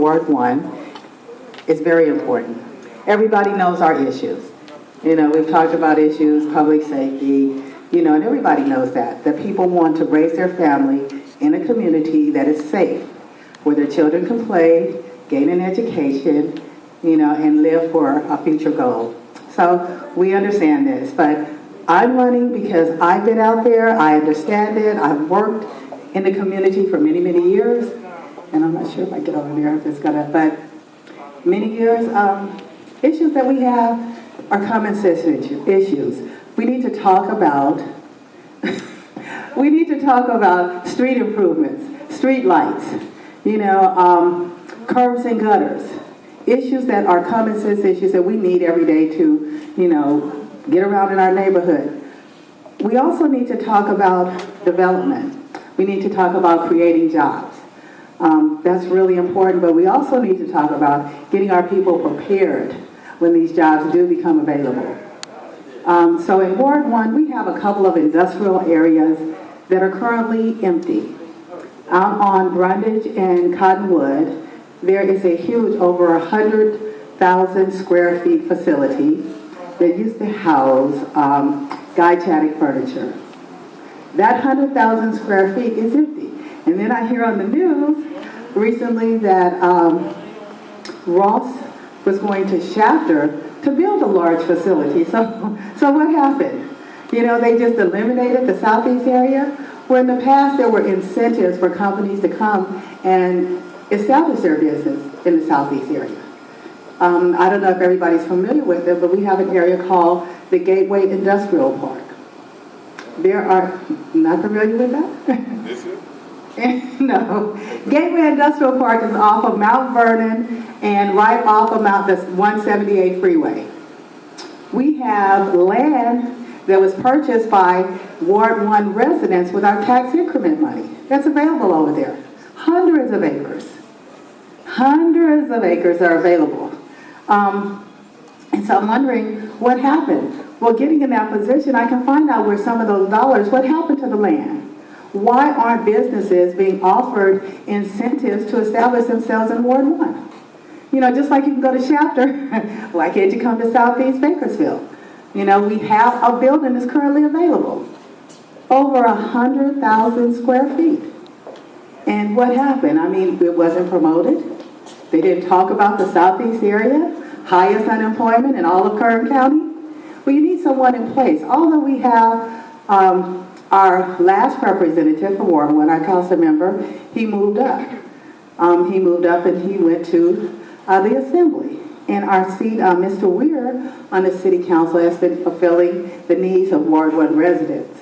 Ward 1 is very important. Everybody knows our issues. You know, we've talked about issues, public safety, you know, and everybody knows that people want to raise their family in a community that is safe, where their children can play, gain an education, you know, and live for a future goal. So we understand this, but I'm running because I've been out there, I understand it, I've worked in the community for many, many years, and I'm not sure if I get over there if it's gonna, but many years, issues that we have are common sense issues. We need to talk about, we need to talk about street improvements, street lights, you know, curbs and gutters, issues that are common sense issues that we need every day to, you know, get around in our neighborhood. We also need to talk about development. We need to talk about creating jobs. That's really important, but we also need to talk about getting our people prepared when these jobs do become available. So in Ward 1, we have a couple of industrial areas that are currently empty. Out on Brundage and Cottonwood, there is a huge, over 100,000 square feet facility that used to house Guy Chaddick furniture. That 100,000 square feet is empty. And then I hear on the news recently that Ross was going to Shafter to build a large facility. So what happened? You know, they just eliminated the Southeast area, where in the past there were incentives for companies to come and establish their business in the Southeast area. I don't know if everybody's familiar with it, but we have an area called the Gateway Industrial Park. There are, not familiar with that? Is it? No. Gateway Industrial Park is off of Mount Vernon and right off of the 178 freeway. We have land that was purchased by Ward 1 residents with our tax increment money. That's available over there. Hundreds of acres. Hundreds of acres are available. And so I'm wondering what happened. Well, getting in that position, I can find out where some of those dollars, what happened to the land? Why aren't businesses being offered incentives to establish themselves in Ward 1? You know, just like you can go to Shafter, why can't you come to Southeast Bakersfield? You know, we have a building that's currently available. Over 100,000 square feet. And what happened? I mean, it wasn't promoted. They didn't talk about the Southeast area, highest unemployment in all of Kern County. Well, you need someone in place. Although we have our last representative for Ward 1, our council member, he moved up. He moved up and he went to the assembly. And our seat, Mr. Weir on the city council has been fulfilling the needs of Ward 1 residents.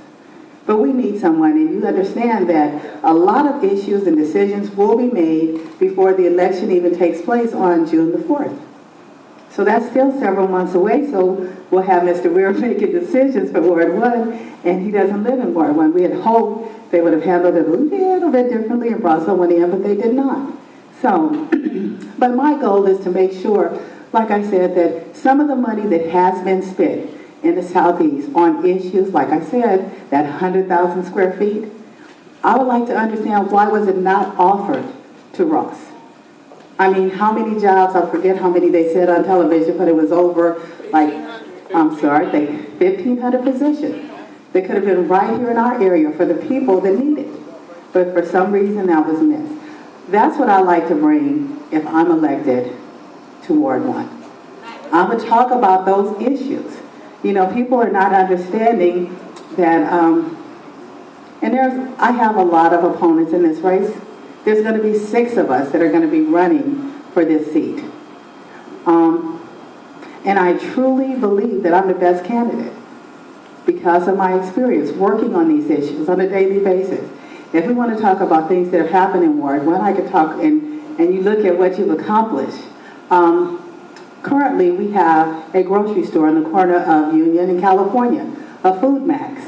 But we need someone, and you understand that a lot of issues and decisions will be made before the election even takes place on June the 4th. So that's still several months away, so we'll have Mr. Weir making decisions for Ward 1, and he doesn't live in Ward 1. We had hoped they would have handled it a little bit differently and brought someone in, but they did not. So, but my goal is to make sure, like I said, that some of the money that has been spent in the Southeast on issues, like I said, that 100,000 square feet, I would like to understand why was it not offered to Ross? I mean, how many jobs, I forget how many they said on television, but it was over, like, 1,500 positions that could have been right here in our area for the people that need it. But for some reason, that was missed. That's what I like to bring if I'm elected to Ward 1. I would talk about those issues. You know, people are not understanding that, and I have a lot of opponents in this race. There's going to be 6 of us that are going to be running for this seat. And I truly believe that I'm the best candidate because of my experience working on these issues on a daily basis. If we want to talk about things that have happened in Ward 1, I could talk, and you look at what you've accomplished. Currently, we have a grocery store on the corner of Union in California, a Food Max.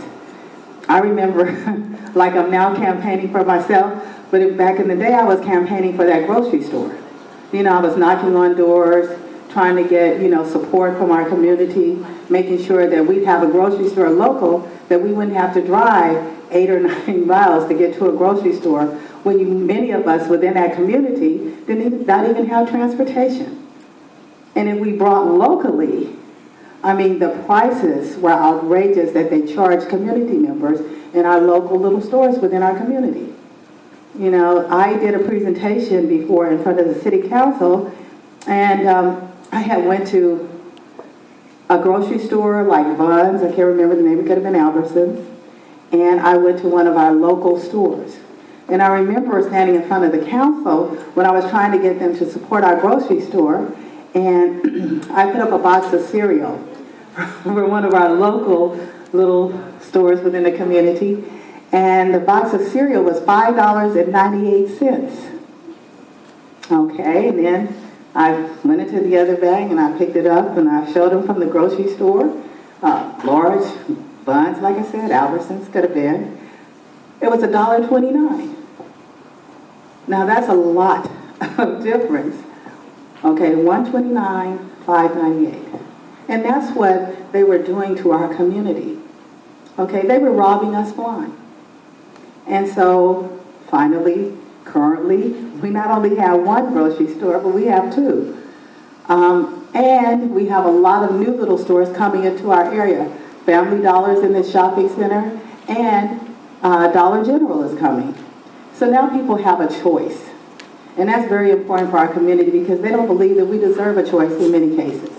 I remember, like I'm now campaigning for myself, but back in the day, I was campaigning for that grocery store. You know, I was knocking on doors, trying to get, you know, support from our community, making sure that we'd have a grocery store local, that we wouldn't have to drive 8 or 9 miles to get to a grocery store when many of us within that community did not even have transportation. And if we brought locally, I mean, the prices were outrageous that they charge community members in our local little stores within our community. You know, I did a presentation before in front of the city council, and I had went to a grocery store like Vons, I can't remember the name, it could have been Albertsons, and I went to one of our local stores. And I remember standing in front of the council when I was trying to get them to support our grocery store, and I put up a box of cereal for one of our local little stores within the community, and the box of cereal was $5.98. Okay, and then I went into the other bag and I picked it up and I showed them from the grocery store, large buns, like I said, Albertsons could have been. It was $1.29. Now that's a lot of difference. Okay, $1.29, $5.98. And that's what they were doing to our community. Okay, they were robbing us blind. And so, finally, currently, we not only have one grocery store, but we have two. And we have a lot of new little stores coming into our area. Family Dollar's in the shopping center, and Dollar General is coming. So now people have a choice. And that's very important for our community because they don't believe that we deserve a choice in many cases.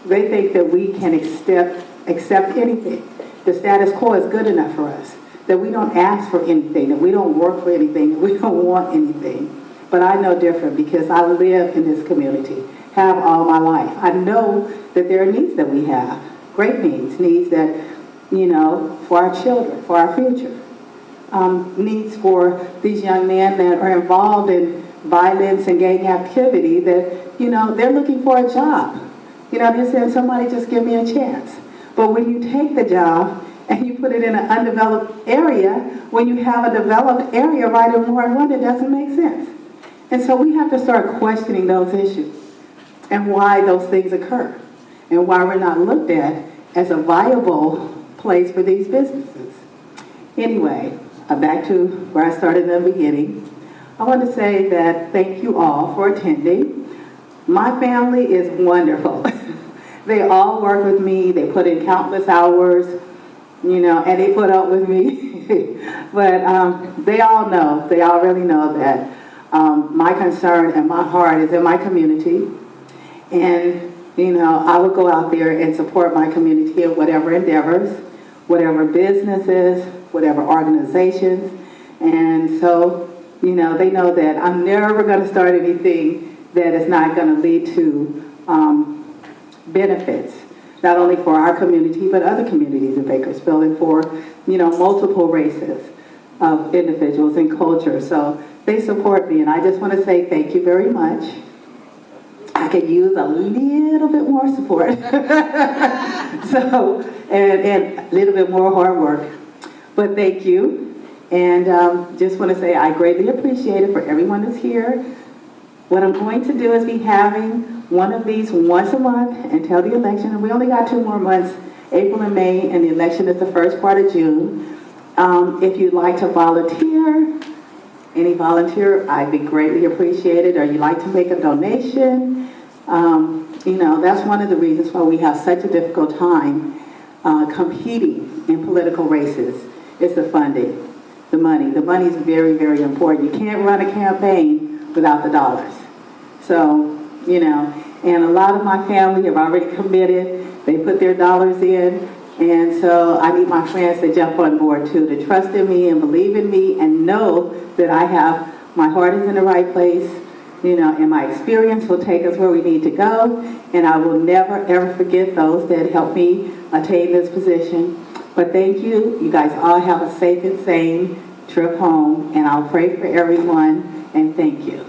They think that we can accept anything. The status quo is good enough for us. That we don't ask for anything, that we don't work for anything, that we don't want anything. But I know different because I live in this community, have all my life. I know that there are needs that we have, great needs that, you know, for our children, for our future. Needs for these young men that are involved in violence and gang activity that, you know, they're looking for a job. You know, they're saying, somebody just give me a chance. But when you take the job and you put it in an undeveloped area, when you have a developed area right in Ward 1, it doesn't make sense. And so we have to start questioning those issues and why those things occur and why we're not looked at as a viable place for these businesses. Anyway, back to where I started in the beginning. I want to say that thank you all for attending. My family is wonderful. They all work with me. They put in countless hours, you know, and they put up with me. But they all know, they all really know that my concern and my heart is in my community. And, you know, I would go out there and support my community in whatever endeavors, whatever businesses, whatever organizations. And so, you know, they know that I'm never going to start anything that is not going to lead to benefits, not only for our community, but other communities in Bakersfield and for, you know, multiple races of individuals and cultures. So they support me, and I just want to say thank you very much. I could use a little bit more support. So, and a little bit more hard work. But thank you. And just want to say I greatly appreciate it for everyone that's here. What I'm going to do is be having one of these once a month until the election. And we only got 2 more months, April and May, and the election is the first part of June. If you'd like to volunteer, any volunteer, I'd be greatly appreciated. Or you'd like to make a donation, you know, that's one of the reasons why we have such a difficult time competing in political races. It's the funding, the money. The money is very, very important. You can't run a campaign without the dollars. So, you know, and a lot of my family have already committed. They put their dollars in. And so I need my friends to jump on board too, to trust in me and believe in me and know that my heart is in the right place, you know, and my experience will take us where we need to go. And I will never, ever forget those that helped me attain this position. But thank you. You guys all have a safe and sane trip home. And I'll pray for everyone. And thank you.